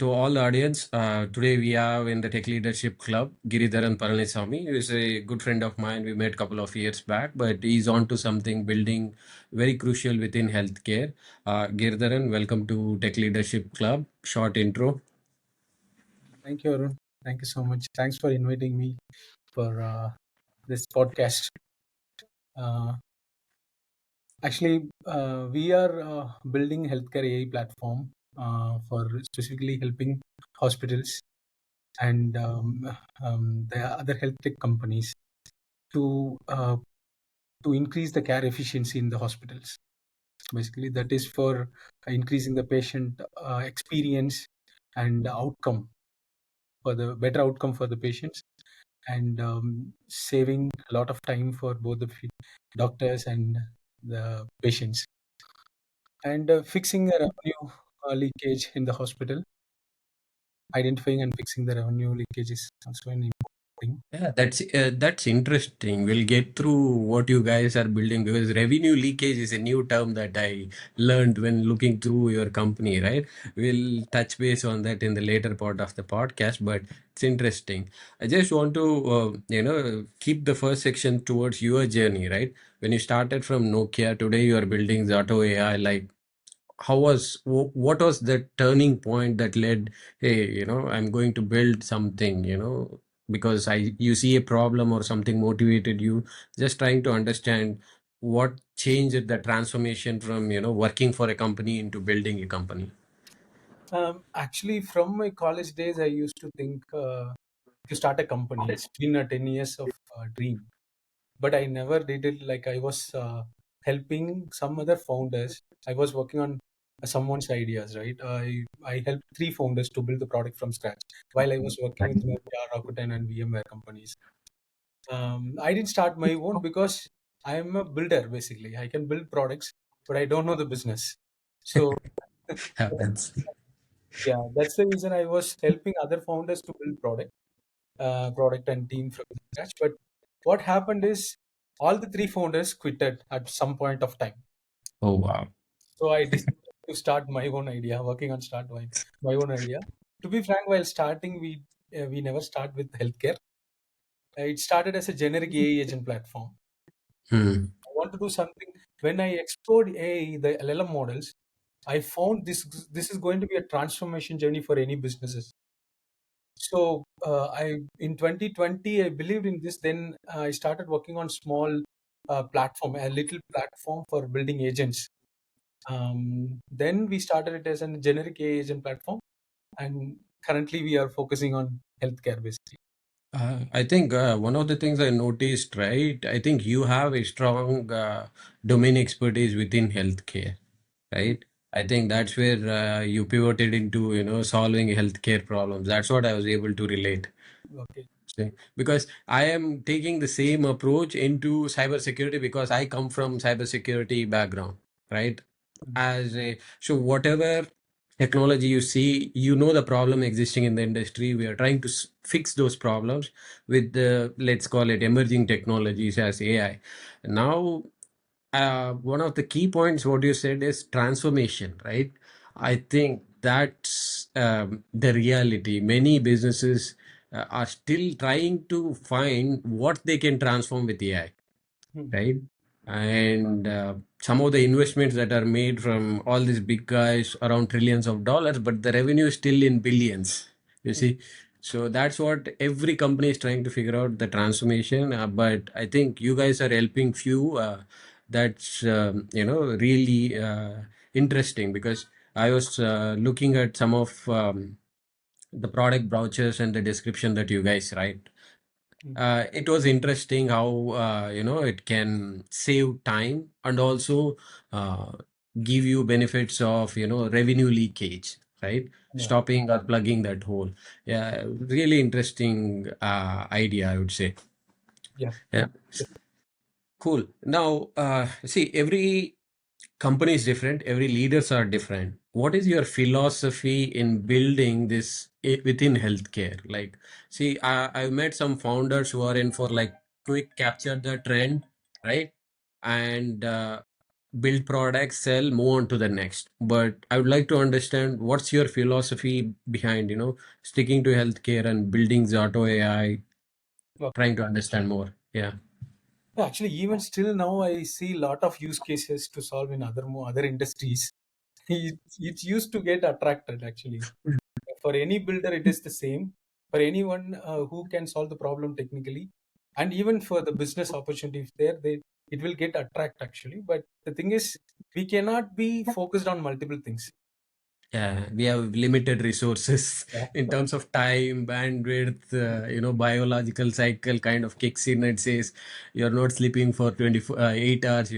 to all the audience. Today we have in the Tech Leadership Club Giridharan Palanisamy, who is a good friend of mine. We met a couple of years back, but he's on to something building very crucial within healthcare. Giridharan, welcome to Tech Leadership Club. Short intro. Thank you, Arun. Thank you so much. Thanks for inviting me for this podcast. Uh, we are building healthcare AI platform for specifically helping hospitals and the other health tech companies to uh, to increase the care efficiency in the hospitals. Basically, that is for increasing the patient experience and outcome for the better outcome for the patients and saving a lot of time for both the doctors and the patients and fixing the revenue leakage in the hospital. Identifying and fixing the revenue leakage is also an important thing. Yeah, that's interesting. We'll get through what you guys are building because revenue leakage is a new term that I learned when looking through your company, right? We'll touch base on that in the later part of the podcast, but it's interesting. I just want to, keep the first section towards your journey, right? When you started from Nokia, today you are building Zato AI. Like, what was the turning point that led, hey, I'm going to build something, because you see a problem or something motivated you, just trying to understand what changed the transformation from working for a company into building a company. Actually, from my college days, I used to think to start a company. It's been a 10 years of dream, but I never did it. Like I was helping some other founders. I was working on someone's ideas, right? I helped three founders to build the product from scratch while I was working with Nokia, Rakuten, and VMware companies. I didn't start my own because I am a builder basically. I can build products, but I don't know the business. So Happens. yeah, that's the reason I was helping other founders to build product and team from scratch. But what happened is all the three founders quitted at some point of time. Oh, wow. So I decided to start my own idea, working on my own idea. To be frank, while starting, we never start with healthcare. It started as a generic AI agent platform. Hmm. I want to do something. When I explored AI, the LLM models, I found this is going to be a transformation journey for any businesses. So I in 2020 I believed in this. Then I started working on small platform, a little platform for building agents. Then we started it as a generic AI agent platform, and currently we are focusing on healthcare basically. I think one of the things I noticed, right? I think you have a strong domain expertise within healthcare, right? I think that's where you pivoted into, solving healthcare problems. That's what I was able to relate. Okay. See, because I am taking the same approach into cybersecurity because I come from cybersecurity background, right? Mm. As a so whatever technology you see, the problem existing in the industry. We are trying to fix those problems with the, let's call it, emerging technologies as AI. Now, one of the key points what you said is transformation, right? I think that's the reality. Many businesses are still trying to find what they can transform with AI, Hmm. right? And some of the investments that are made from all these big guys around trillions of dollars, but the revenue is still in billions. You Hmm. see, so that's what every company is trying to figure out the transformation. But I think you guys are helping few. That's really interesting because I was looking at some of the product brochures and the description that you guys write. Hmm. It was interesting how it can save time and also uh, give you benefits of revenue leakage, right? Yeah. Stopping or plugging that hole. Yeah, really interesting idea, I would say. Yeah. Yeah, cool. Now, see, every company is different, every leaders are different. What is your philosophy in building this within healthcare? Like, see, I've met some founders who are in for like quick capture the trend, right? And build products, sell, move on to the next. But I would like to understand what's your philosophy behind, sticking to healthcare and building Zato AI, trying to understand more. Yeah. Actually, even still now, I see a lot of use cases to solve in other industries. It used to get attracted actually. For any builder, it is the same. For anyone who can solve the problem technically, and even for the business opportunity, if there, they it will get attract actually. But the thing is, we cannot be focused on multiple things. Yeah, we have limited resources Yeah. in terms of time, bandwidth, biological cycle kind of kicks in and says you're not sleeping for 8 hours,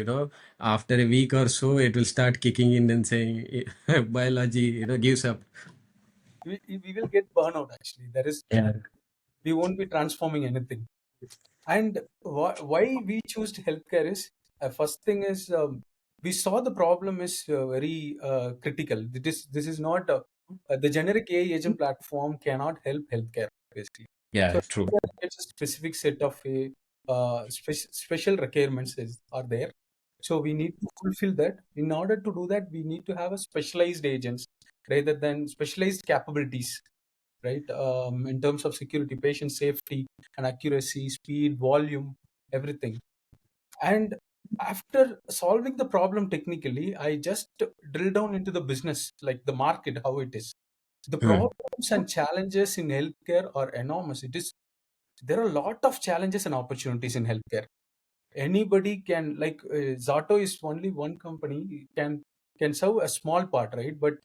after a week or so, it will start kicking in and saying biology, gives up. We will get burnout actually. That is true. Yeah. We won't be transforming anything. And why we choose healthcare is first thing is we saw the problem is very critical. This is not the generic AI agent platform cannot help healthcare basically. Yeah, So true. it's a specific set of special requirements are there. So we need to fulfill that. In order to do that, we need to have a specialized agents rather than specialized capabilities, right? In terms of security, patient safety, and accuracy, speed, volume, everything. And after solving the problem technically, I just drill down into the business, like the market, how it is. The Hmm. problems and challenges in healthcare are enormous. There are a lot of challenges and opportunities in healthcare. Anybody can, like Zato is only one company can serve a small part, right? But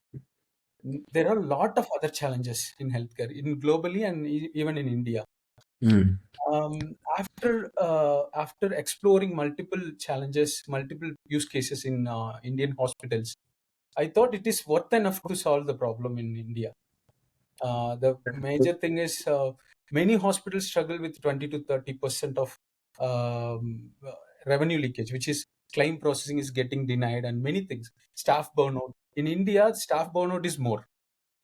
there are a lot of other challenges in healthcare, in globally and even in India. Hmm. After exploring multiple challenges, multiple use cases in Indian hospitals, I thought it is worth enough to solve the problem in India. The major thing is many hospitals struggle with 20 to 30% of um, uh, revenue leakage, which is claim processing is getting denied, and many things. Staff burnout in India, staff burnout is more.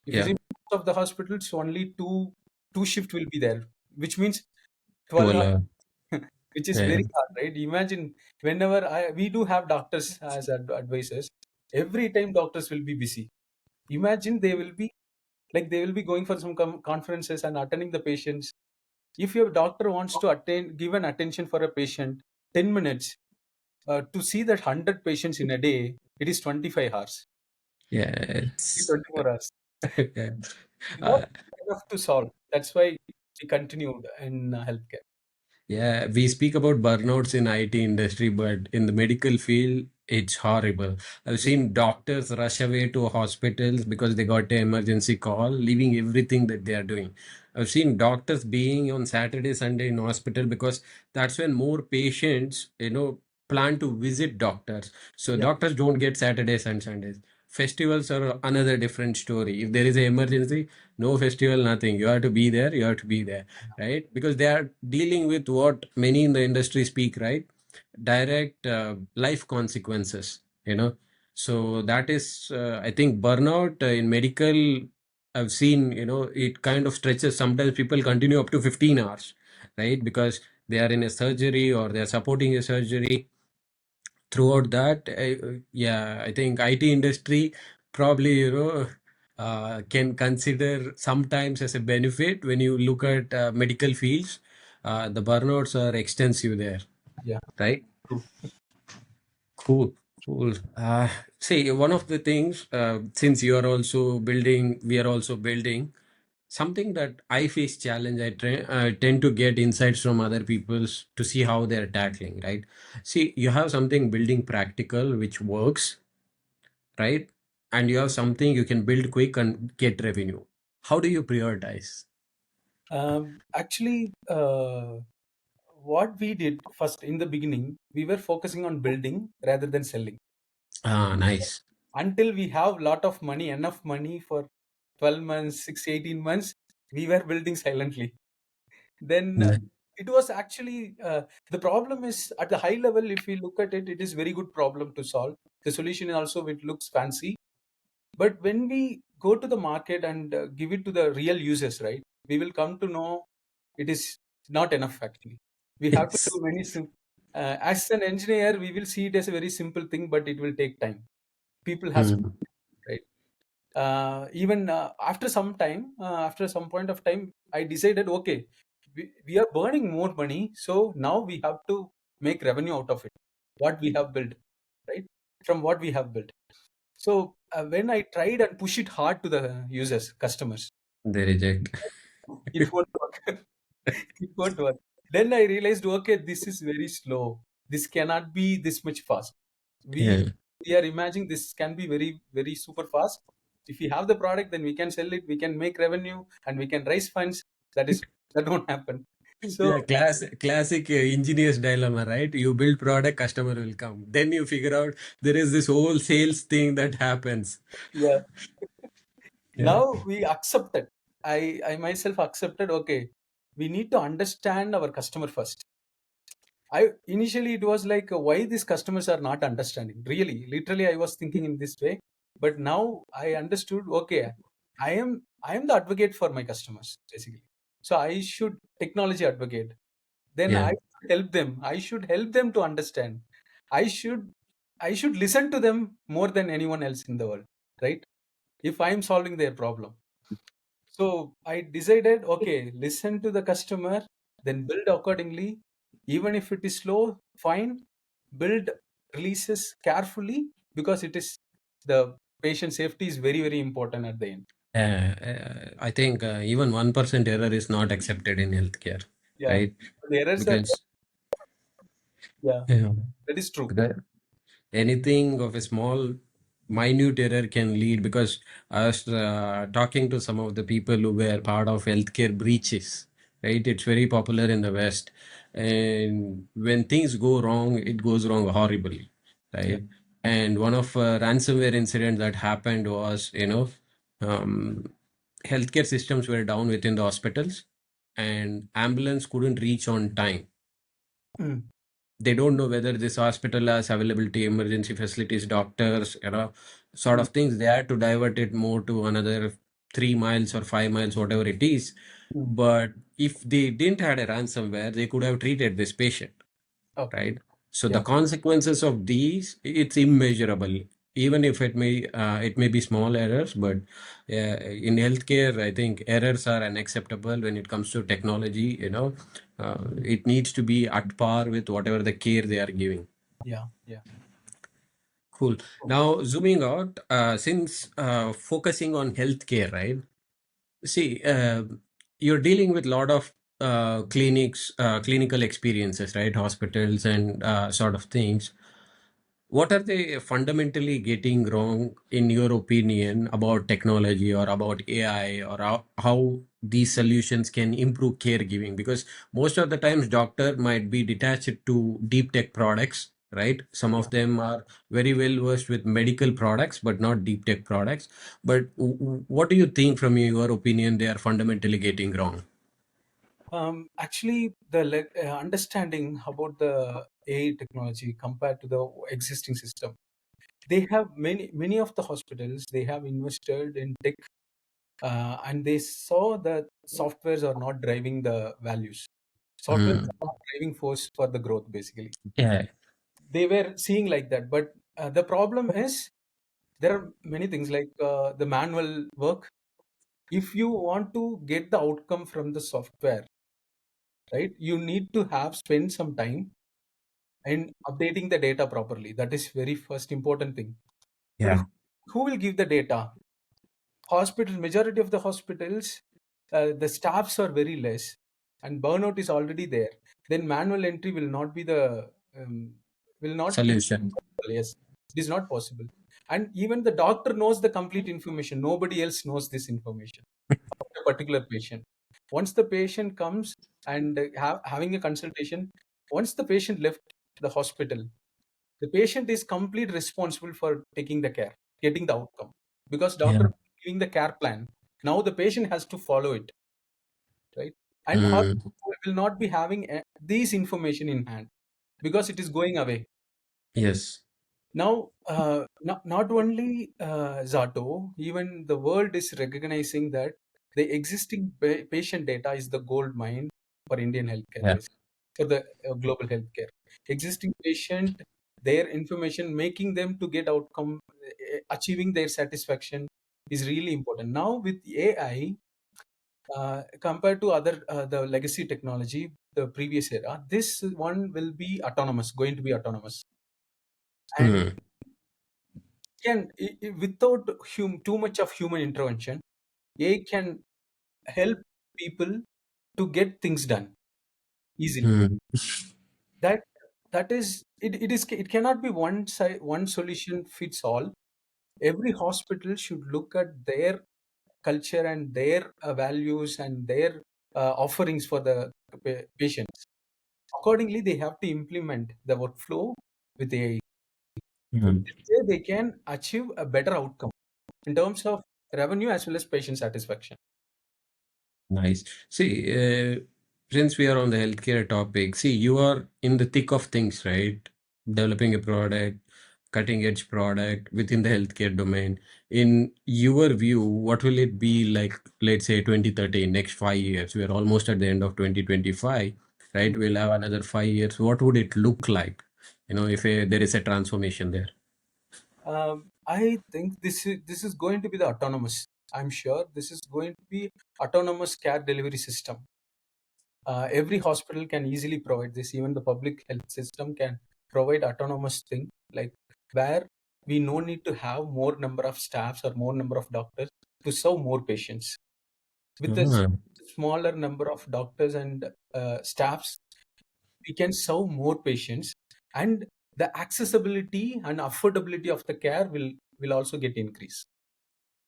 If you Yeah. see most of the hospitals, only two shift will be there, which means 12 hours, 12. which is Yeah. very hard, right? Imagine whenever we do have doctors as advisors, every time doctors will be busy. Imagine they will be going for some conferences and attending the patients. If your doctor wants to give an attention for a patient 10 minutes to see that 100 patients in a day, it is 25 hours, Yeah. It's, 24 hours. yeah. Not Uh, enough to solve. That's why we continued in healthcare. Yeah, we speak about burnouts in IT industry, but in the medical field, it's horrible. I've Yeah, seen doctors rush away to hospitals because they got an emergency call, leaving everything that they are doing. I've seen doctors being on Saturday, Sunday in hospital because that's when more patients, plan to visit doctors. So yeah, doctors don't get Saturdays and Sundays. Festivals are another different story. If there is an emergency, no festival, nothing. You have to be there. You have to be there, right? Because they are dealing with what many in the industry speak, right? Direct life consequences, So that is, I think, burnout in medical. I've seen, it kind of stretches. Sometimes people continue up to 15 hours, right? Because they are in a surgery or they are supporting a surgery throughout that. Yeah, I think IT industry probably, can consider sometimes as a benefit when you look at medical fields. The burnouts are extensive there, yeah. right? True. Cool. Cool. See, one of the things, since you are also building, we are also building, something that I face challenge, I tend to get insights from other people's to see how they're tackling, right? See, you have something building practical which works, right? And you have something you can build quick and get revenue. How do you prioritize? Actually, what we did first in the beginning, we were focusing on building rather than selling. Ah, nice. Until we have lot of money, enough money for 12 months, 6, 18 months, we were building silently. Then Mm. it was actually the problem is at the high level. If we look at it, it is very good problem to solve. The solution also it looks fancy, but when we go to the market and give it to the real users, right, we will come to know it is not enough actually. We have to It's do many things. As an engineer, we will see it as a very simple thing, but it will take time. People has to, Hmm. right. Even after some time, after some point of time, I decided, okay, we are burning more money, so now we have to make revenue out of it. What we have built, right? From what we have built. So when I tried and push it hard to the users, customers, They reject. it won't work. It won't work. Then I realized, okay, this is very slow. This cannot be this much fast. We Yeah. we are imagining this can be very, very super fast. If we have the product, then we can sell it, we can make revenue, and we can raise funds. That won't happen. So Yeah, classic engineer's dilemma, right? You build product, customer will come. Then you figure out there is this whole sales thing that happens. yeah, Yeah, now we accepted. I myself accepted. Okay, we need to understand our customer first. I initially it was like why these customers are not understanding. Really, literally, I was thinking in this way, but now I understood. Okay, I am the advocate for my customers basically. So I should technology advocate. Then yeah, I should help them. I should help them to understand. I should I should listen to them more than anyone else in the world, right? If I am solving their problem. So I decided, okay, listen to the customer, then build accordingly. Even if it is slow, fine. Build releases carefully because it is the patient safety is very, very important at the end. I think even 1% error is not accepted in healthcare, Yeah. right? The errors are, Because yeah, yeah, that is true. because anything of a small minute error can lead, because I was talking to some of the people who were part of healthcare breaches, right? It's very popular in the West, and when things go wrong, it goes wrong horribly, Yeah. right? And one of ransomware incident that happened was, um, healthcare systems were down within the hospitals, and ambulance couldn't reach on time. Mm, They don't know whether this hospital has availability, emergency facilities, doctors, sort mm, of things. They had to divert it more to another 3 miles or 5 miles, whatever it is. mm. But if they didn't had a ransomware, they could have treated this patient, Okay. right? So the Yeah. consequences of these, it's immeasurable. Even if it may be small errors, but in healthcare, I think errors are unacceptable when it comes to technology. It needs to be at par with whatever the care they are giving. Yeah. Yeah. Cool. Now zooming out, since focusing on healthcare, right? See, you're dealing with a lot of clinical experiences, right? Hospitals and sort of things. What are they fundamentally getting wrong, in your opinion, about technology or about AI, or how these solutions can improve caregiving? Because most of the times, doctor might be detached to deep tech products, right? Some Yeah. of them are very well versed with medical products, but not deep tech products. But what do you think, from your opinion, they are fundamentally getting wrong? Actually, the understanding about the AI technology compared to the existing system, they have many of the hospitals. They have invested in tech, and they saw that softwares are not driving the values. Software is Hmm. not driving force for the growth. Basically, Yeah. they were seeing like that. But the problem is there are many things like the manual work. If you want to get the outcome from the software, right, you need to have spend some time and updating the data properly. That is very first important thing. But if Yeah. who will give the data? Hospital majority of the hospitals, the staffs are very less, and burnout is already there. Then manual entry will not be the will not be Solution. possible. Yes, it is not possible. And even the doctor knows the complete information. Nobody else knows this information of a particular patient. Once the patient comes and having a consultation, once the patient left the hospital, the patient is complete responsible for taking the care, getting the outcome. Because doctor Yeah. giving the care plan, now the patient has to follow it, right? And Hmm. hospital will not be having these information in hand because it is going away. Yes. Now, not only Zato, even the world is recognizing that the existing patient data is the gold mine for Indian healthcare. Yeah. Basically. for the global healthcare. Existing patient, their information, making them to get outcome, achieving their satisfaction is really important. Now with AI, compared to other the legacy technology, the previous era, this one will be autonomous, going to be autonomous, and Hmm. can without too much of human intervention, AI can help people to get things done easily. Hmm. That that is it, it is it cannot be one side, one solution fits all. Every hospital should look at their culture and their values and their offerings for the patients. Accordingly, they have to implement the workflow with AI. So Hmm. this way they can achieve a better outcome in terms of revenue as well as patient satisfaction. Nice. See, since we are on the healthcare topic, see, you are in the thick of things, right? Developing a product, cutting edge product within the healthcare domain. In your view, what will it be like, let's say 2030, next 5 years? We are almost at the end of 2025, right? We'll have another 5 years. What would it look like? If there is a transformation there. I think this is going to be the autonomous. I'm sure this is going to be autonomous care delivery system. Every hospital can easily provide this. Even the public health system can provide autonomous thing, like where we no need to have more number of staffs or more number of doctors to serve more patients. With a Ah, smaller number of doctors and staffs, we can serve more patients, and the accessibility and affordability of the care will also get increased.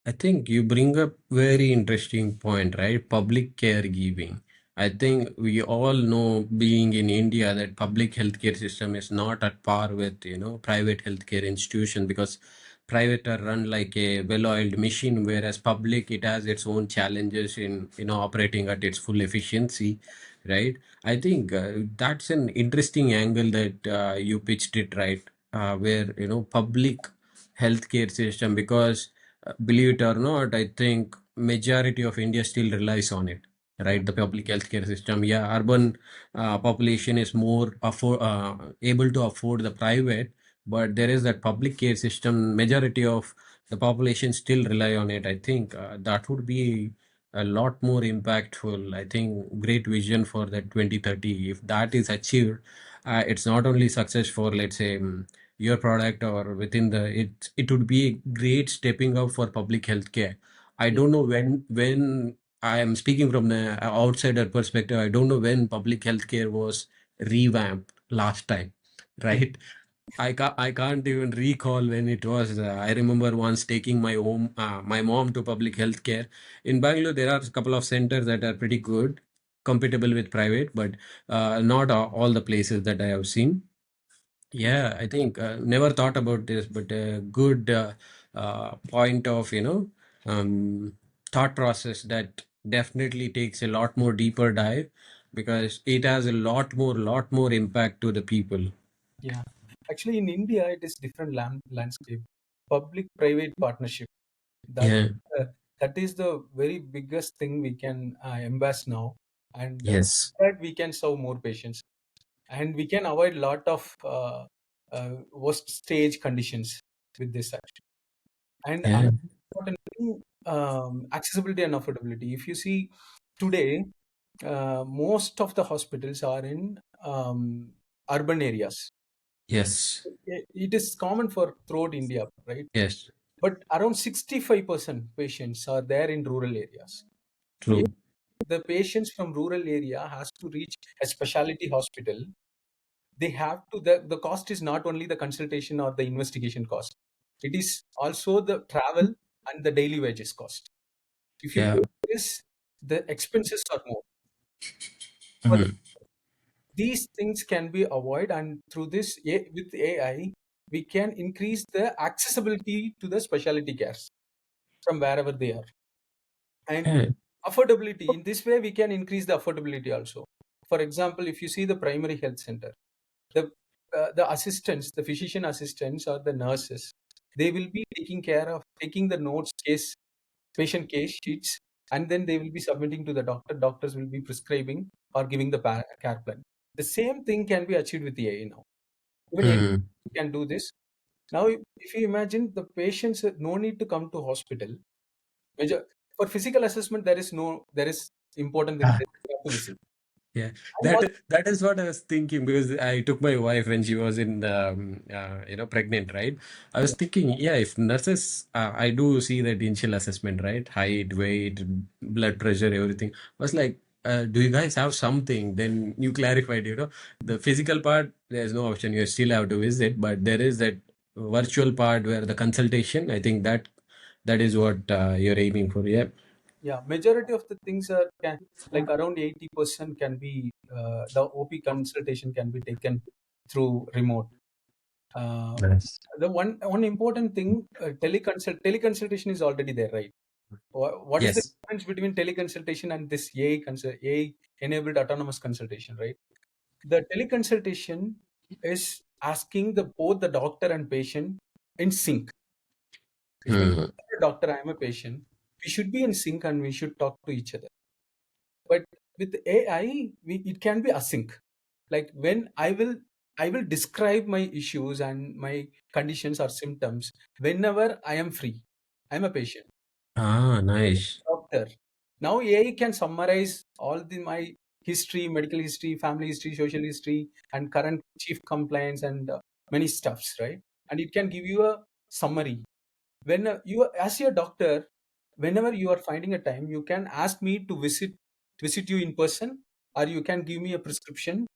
I think you bring up very interesting point, right? Public caregiving. I think we all know, being in India, that public healthcare system is not at par with, private healthcare institution, because private are run like a well-oiled machine, whereas public, it has its own challenges in, operating at its full efficiency, right? I think that's an interesting angle that you pitched it, right? Where, public healthcare system, because believe it or not, I think majority of India still relies on it, Yeah, right? The public healthcare system. Yeah, urban population is more able to afford the private, but there is that public care system. Majority of the population still rely on it. I think that would be a lot more impactful. I think great vision for that 2030. If that is achieved, it's not only success for, let's say, your product or within it would be a great stepping up for public health care. I yeah, don't know when I am speaking from the outsider perspective. I don't know when public health care was revamped last time, yeah, right? I can't even recall when it was. I remember once taking my mom to public health care in Bangalore. There are a couple of centers that are pretty good, compatible with private, but not all the places that I have seen. Yeah, I think never thought about this, but a good point of, thought process that definitely takes a lot more deeper dive, because it has a lot more impact to the people. yeah. Actually, in India, it is different landscape. Public-private partnership. That Yeah. uh, that is the very biggest thing we can embrace now, and Yes. that we can serve more patients, and we can avoid lot of worst stage conditions with this action. And Yeah. another important thing, accessibility and affordability. If you see today, most of the hospitals are in urban areas. Yes. It is common for throughout India, right? Yes. But around 65% patients are there in rural areas. If True. the patients from rural area has to reach a specialty hospital, they have to the cost is not only the consultation or the investigation cost. It is also the travel and the daily wages cost. If you Yeah. take this, the expenses are more. But Mhm. these things can be avoided, and through this with AI, we can increase the accessibility to the specialty cares from wherever they are. And Yeah. affordability, in this way we can increase the affordability also. For example, if you see the primary health center, the the assistants, the physician assistants or the nurses, they will be taking care of taking the notes, patient case sheets, and then they will be submitting to the doctor. Doctors will be prescribing or giving the care plan. The same thing can be achieved with AI now. Even AI Hmm. can do this. Now, if you imagine the patients, no need to come to hospital. For physical assessment, there is important thing that you have to visit. Yeah, And that is what I was thinking because I took my wife when she was in pregnant, right? I was yeah, thinking, yeah, if nurses, I do see that initial assessment, right? Height, weight, blood pressure, everything. I was like, do you guys have something? Then you clarified, the physical part, there's no option. You still have to visit, but there is that virtual part where the consultation. I think that is what you're aiming for. Yeah. yeah, majority of the things are like around 80% can be the OP consultation can be taken through remote. Uh, Nice. the one important thing, teleconsultation is already there, right? What is the Yes. difference between teleconsultation and this AI enabled autonomous consultation, right? The teleconsultation is asking both the doctor and patient in sync. If you Hmm. are a doctor, I am a patient, we should be in sync and we should talk to each other. But with AI, it can be async. Like when I will describe my issues and my conditions or symptoms whenever I am free. I'm a patient. Ah, nice. Doctor. Now AI can summarize all my history, medical history, family history, social history, and current chief complaints and many stuffs, right? And it can give you a summary. When as your doctor, whenever you are finding a time, you can ask me to visit you in person, or you can give me a prescription,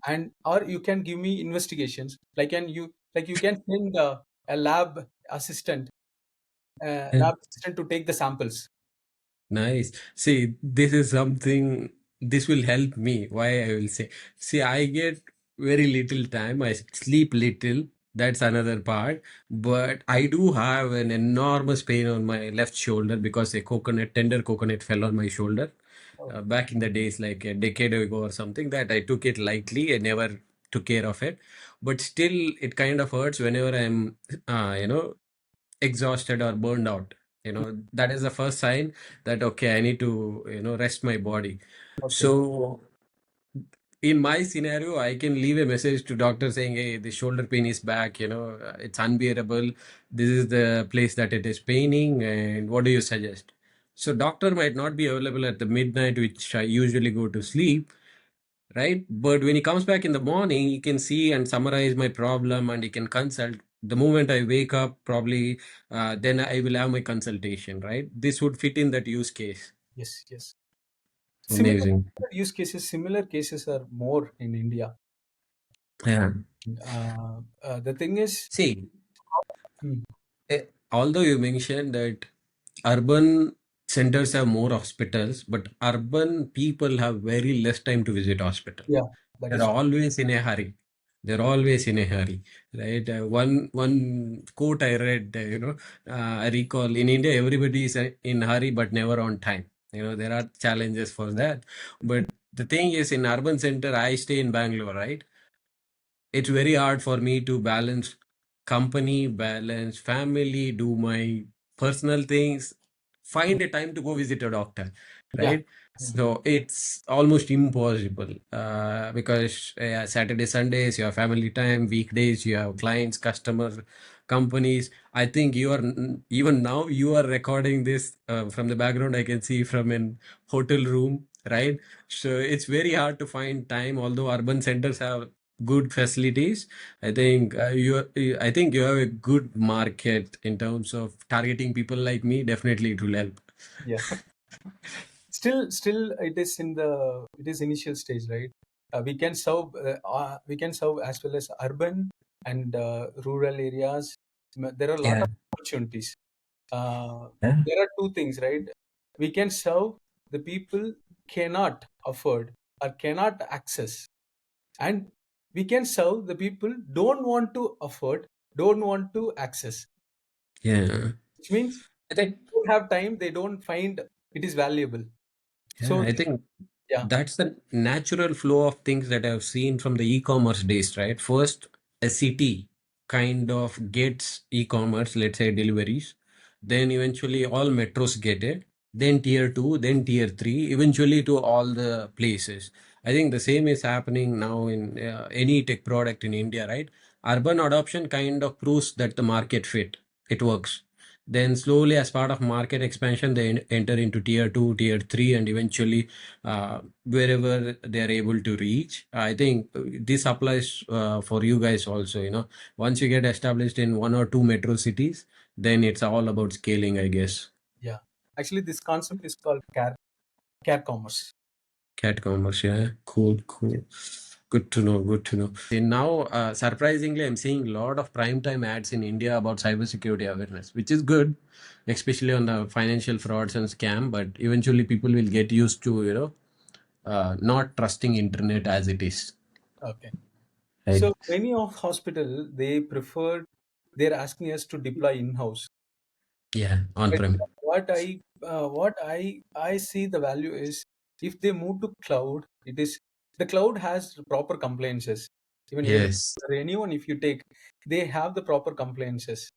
and or you can give me investigations. Like you can send a lab assistant to take the samples. Nice. See, this is something, this will help me. Why I will say. See, I get very little time. I sleep little. That's another part. But I do have an enormous pain on my left shoulder because tender coconut fell on my shoulder. Oh, Back in the days, like a decade ago or something, that I took it lightly. I never took care of it. But still, it kind of hurts whenever I'm, exhausted or burned out. That is the first sign that okay, I need to rest my body. okay. So in my scenario, I can leave a message to doctor saying, hey, the shoulder pain is back, it's unbearable, this is the place that it is paining, and what do you suggest? So doctor might not be available at the midnight which I usually go to sleep, right? But when he comes back in the morning, he can see and summarize my problem and he can consult. The moment I wake up, probably then I will have my consultation, right? This would fit in that use case. Yes, yes. Similar Amazing. similar cases are more in India. Yeah. The thing is, See, hmm, although you mentioned that urban centers have more hospitals, but urban people have very less time to visit hospital. yeah, that They're is always in a hurry. They're always in a hurry, right? One quote I read, I recall in India, everybody is in hurry but never on time. There are challenges for that. But the thing is, in urban center, I stay in Bangalore, right? It's very hard for me to balance company, balance family, do my personal things, find a time to go visit a doctor, yeah, right? yeah, So it's almost impossible because Saturday, Sundays, you have family time, weekdays, you have clients, customers, companies. I think you are even now you are recording this from the background. I can see from an hotel room, right? So it's very hard to find time, although urban centers have good facilities. I think you have a good market in terms of targeting people like me. Definitely it will help. yeah. Still, it is initial stage, right? We can serve as well as urban and rural areas. There are a lot Yeah. of opportunities. Uh, Yeah. there are two things, right? We can serve the people cannot afford or cannot access, and we can serve the people don't want to afford, don't want to access, Yeah. which means I think they don't have time, they don't find it is valuable. yeah, So I think yeah, that's the natural flow of things that I've seen from the e-commerce days, right? First, a city kind of gets e-commerce, let's say deliveries. Then eventually all metros get it. then tier 2, then tier 3, eventually to all the places. I think the same is happening now in any tech product in India, right? Urban adoption kind of proves that the market fit, it works. Then slowly, as part of market expansion, they enter into tier 2, tier 3, and eventually wherever they are able to reach. I think this applies for you guys also. Once you get established in one or two metro cities, then it's all about scaling, I guess. Yeah. Actually, this concept is called care commerce. Cat commerce, yeah. Cool, cool. Good to know, good to know. And now, surprisingly, I'm seeing a lot of prime time ads in India about cybersecurity awareness, which is good, especially on the financial frauds and scam. But eventually, people will get used to, not trusting internet as it is. Okay. Right? So many of hospital they prefer they're asking us to deploy in-house. Yeah, on But prem. what I see the value is if they move to cloud, it is the cloud has proper compliances. Even Yes. anyone if you take, they have the proper compliances.